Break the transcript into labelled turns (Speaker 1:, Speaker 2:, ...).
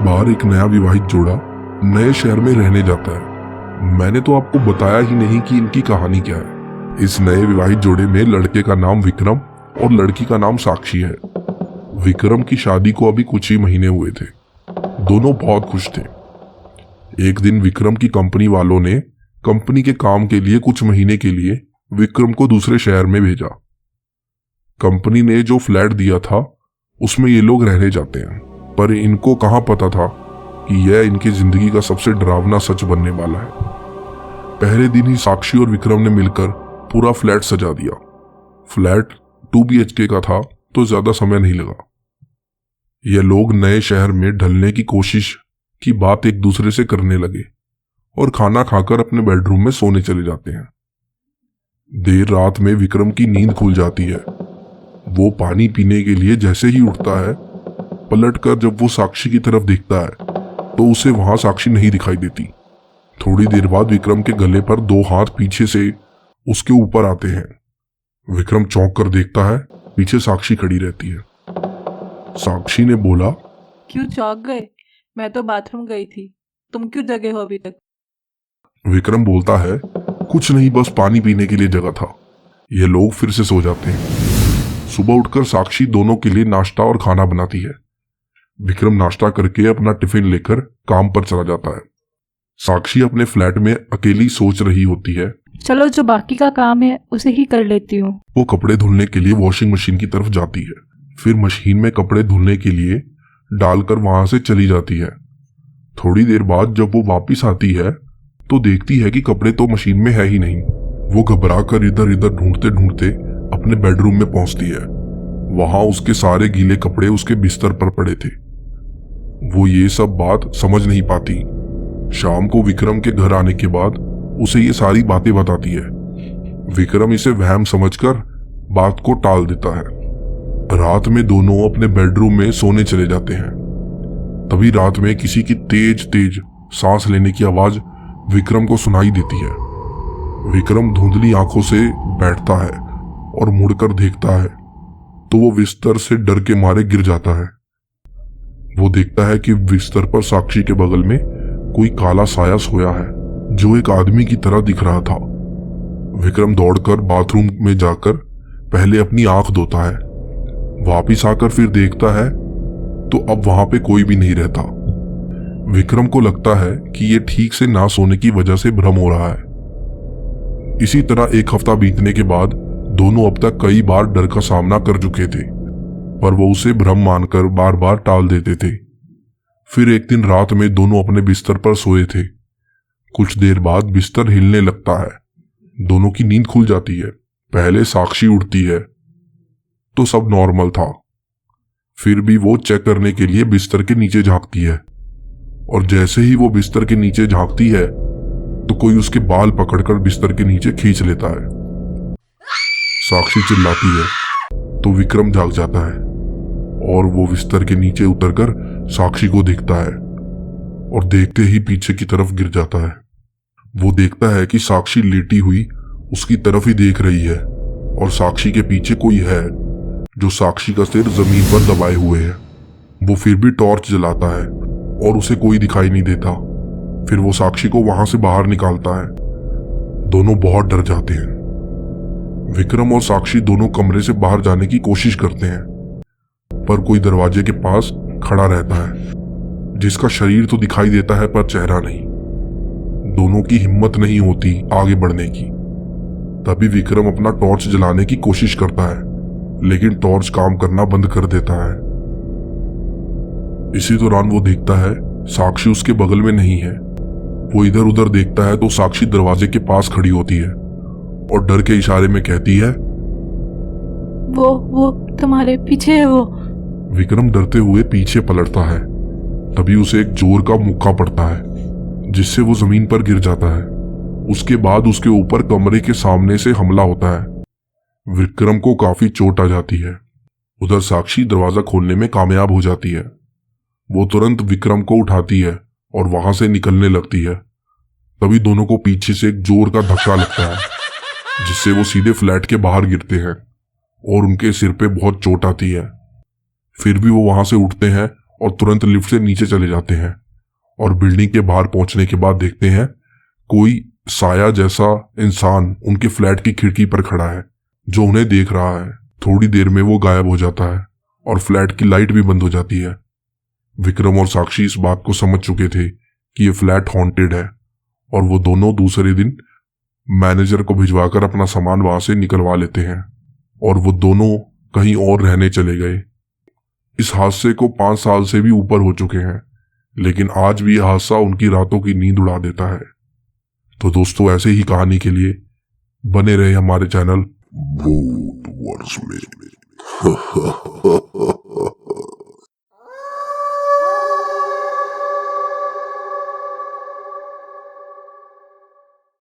Speaker 1: बार एक नया विवाहित जोड़ा नए शहर में रहने जाता है। मैंने तो आपको बताया ही नहीं कि इनकी कहानी क्या है। इस नए विवाहित जोड़े में लड़के का नाम विक्रम और लड़की का नाम साक्षी है। विक्रम की शादी को अभी कुछ ही महीने हुए थे। दोनों बहुत खुश थे। एक दिन विक्रम की कंपनी वालों ने कंपनी के काम के लिए कुछ महीने के लिए विक्रम को दूसरे शहर में भेजा। कंपनी ने जो फ्लैट दिया था उसमें ये लोग रहने जाते हैं, पर इनको कहाँ पता था कि यह इनकी जिंदगी का सबसे डरावना सच बनने वाला है। पहले दिन ही साक्षी और विक्रम ने मिलकर पूरा फ्लैट सजा दिया। फ्लैट 2 BHK का था तो ज्यादा समय नहीं लगा। ये लोग नए शहर में ढलने की कोशिश की बात एक दूसरे से करने लगे और खाना खाकर अपने बेडरूम में सोने चले जाते हैं। देर रात में विक्रम की नींद खुल जाती है। वो पानी पीने के लिए जैसे ही उठता है, पलटकर जब वो साक्षी की तरफ देखता है तो उसे वहां साक्षी नहीं दिखाई देती। थोड़ी देर बाद विक्रम के गले पर 2 हाथ पीछे से उसके ऊपर आते हैं। विक्रम चौंक कर देखता है, पीछे साक्षी खड़ी रहती है। साक्षी ने बोला,
Speaker 2: क्यों चौंक गए? मैं तो बाथरूम गई थी, तुम क्यों जगे हो अभी तक?
Speaker 1: विक्रम बोलता है, कुछ नहीं, बस पानी पीने के लिए जगह था। ये लोग फिर से सो जाते हैं। सुबह उठकर साक्षी दोनों के लिए नाश्ता और खाना बनाती है। विक्रम नाश्ता करके अपना टिफिन लेकर काम पर चला जाता है। साक्षी अपने फ्लैट में अकेली सोच रही होती है।
Speaker 2: चलो जो बाकी का काम है उसे ही कर लेती हूँ।
Speaker 1: वो कपड़े धुलने के लिए वॉशिंग मशीन की तरफ जाती है, फिर मशीन में कपड़े धुलने के लिए डालकर वहां से चली जाती है। थोड़ी देर बाद जब वो वापिस आती है तो देखती है कि कपड़े तो मशीन में है ही नहीं। वो घबराकर इधर इधर ढूंढते ढूंढते अपने बेडरूम में पहुंचती है। वहां उसके सारे गीले कपड़े उसके बिस्तर पर पड़े थे। वो ये सब बात समझ नहीं पाती। शाम को विक्रम के घर आने के बाद उसे ये सारी बातें बताती है। विक्रम इसे वहम समझकर बात को टाल देता है। रात में दोनों अपने बेडरूम में सोने चले जाते हैं। तभी रात में किसी की तेज तेज सांस लेने की आवाज विक्रम को सुनाई देती है। विक्रम धुंधली आंखों से बैठता है और मुड़कर देखता है तो वो बिस्तर से डर के मारे गिर जाता है। वो देखता है कि बिस्तर पर साक्षी के बगल में कोई काला साया सोया है जो एक आदमी की तरह दिख रहा था। विक्रम दौड़कर बाथरूम में जाकर पहले अपनी आंख धोता है। वापिस आकर फिर देखता है तो अब वहां पे कोई भी नहीं रहता। विक्रम को लगता है कि ये ठीक से ना सोने की वजह से भ्रम हो रहा है। इसी तरह 1 हफ्ता बीतने के बाद दोनों अब तक कई बार डर का सामना कर चुके थे, पर वो उसे भ्रम मानकर बार बार टाल देते थे। फिर एक दिन रात में दोनों अपने बिस्तर पर सोए थे। कुछ देर बाद बिस्तर हिलने लगता है। दोनों की नींद खुल जाती है। पहले साक्षी उठती है तो सब नॉर्मल था। फिर भी वो चेक करने के लिए बिस्तर के नीचे झांकती है और जैसे ही वो बिस्तर के नीचे झांकती है तो कोई उसके बाल पकड़कर बिस्तर के नीचे खींच लेता है। साक्षी चिल्लाती है तो विक्रम जाग जाता है और वो बिस्तर के नीचे उतरकर साक्षी को देखता है और देखते ही पीछे की तरफ गिर जाता है। वो देखता है कि साक्षी लेटी हुई उसकी तरफ ही देख रही है और साक्षी के पीछे कोई है जो साक्षी का सिर जमीन पर दबाए हुए है। वो फिर भी टॉर्च जलाता है और उसे कोई दिखाई नहीं देता। फिर वो साक्षी को वहां से बाहर निकालता है। दोनों बहुत डर जाते हैं। विक्रम और साक्षी दोनों कमरे से बाहर जाने की कोशिश करते हैं, पर कोई दरवाजे के पास खड़ा रहता है जिसका शरीर तो दिखाई देता है पर चेहरा नहीं। दोनों की हिम्मत नहीं होती आगे बढ़ने की। तभी विक्रम अपना टॉर्च जलाने की कोशिश करता है, लेकिन टॉर्च काम करना बंद कर देता है। इसी दौरान वो देखता है साक्षी उसके बगल में नहीं है। वो इधर उधर देखता है तो साक्षी दरवाजे के पास खड़ी होती है और डर के इशारे में कहती है,
Speaker 2: वो तुम्हारे पीछे है वो।
Speaker 1: विक्रम डरते हुए पीछे पलटता है। तभी उसे एक जोर का मुक्का पड़ता है जिससे वो जमीन पर गिर जाता है। उसके बाद उसके ऊपर कमरे के सामने से हमला होता है। विक्रम को काफी चोट आ जाती है। उधर साक्षी दरवाजा खोलने में कामयाब हो जाती है। वो तुरंत विक्रम को उठाती है और वहां से निकलने लगती है। तभी दोनों को पीछे से एक जोर का धक्का लगता है जिससे वो सीधे फ्लैट के बाहर गिरते हैं और उनके सिर पे बहुत चोट आती है। फिर भी वो वहां से उठते हैं और तुरंत लिफ्ट से नीचे चले जाते हैं और बिल्डिंग के बाहर पहुंचने के बाद देखते हैं कोई साया जैसा इंसान उनके फ्लैट की खिड़की पर खड़ा है जो उन्हें देख रहा है। थोड़ी देर में वो गायब हो जाता है और फ्लैट की लाइट भी बंद हो जाती है। विक्रम और साक्षी इस बात को समझ चुके थे कि ये फ्लैट हॉन्टेड है और वो दोनों दूसरे दिन मैनेजर को भिजवाकर अपना सामान वहां से निकलवा लेते हैं और वो दोनों कहीं और रहने चले गए। इस हादसे को 5 साल से भी ऊपर हो चुके हैं, लेकिन आज भी यह हादसा उनकी रातों की नींद उड़ा देता है। तो दोस्तों, ऐसे ही कहानी के लिए बने रहे हमारे चैनल भूत वर्स में।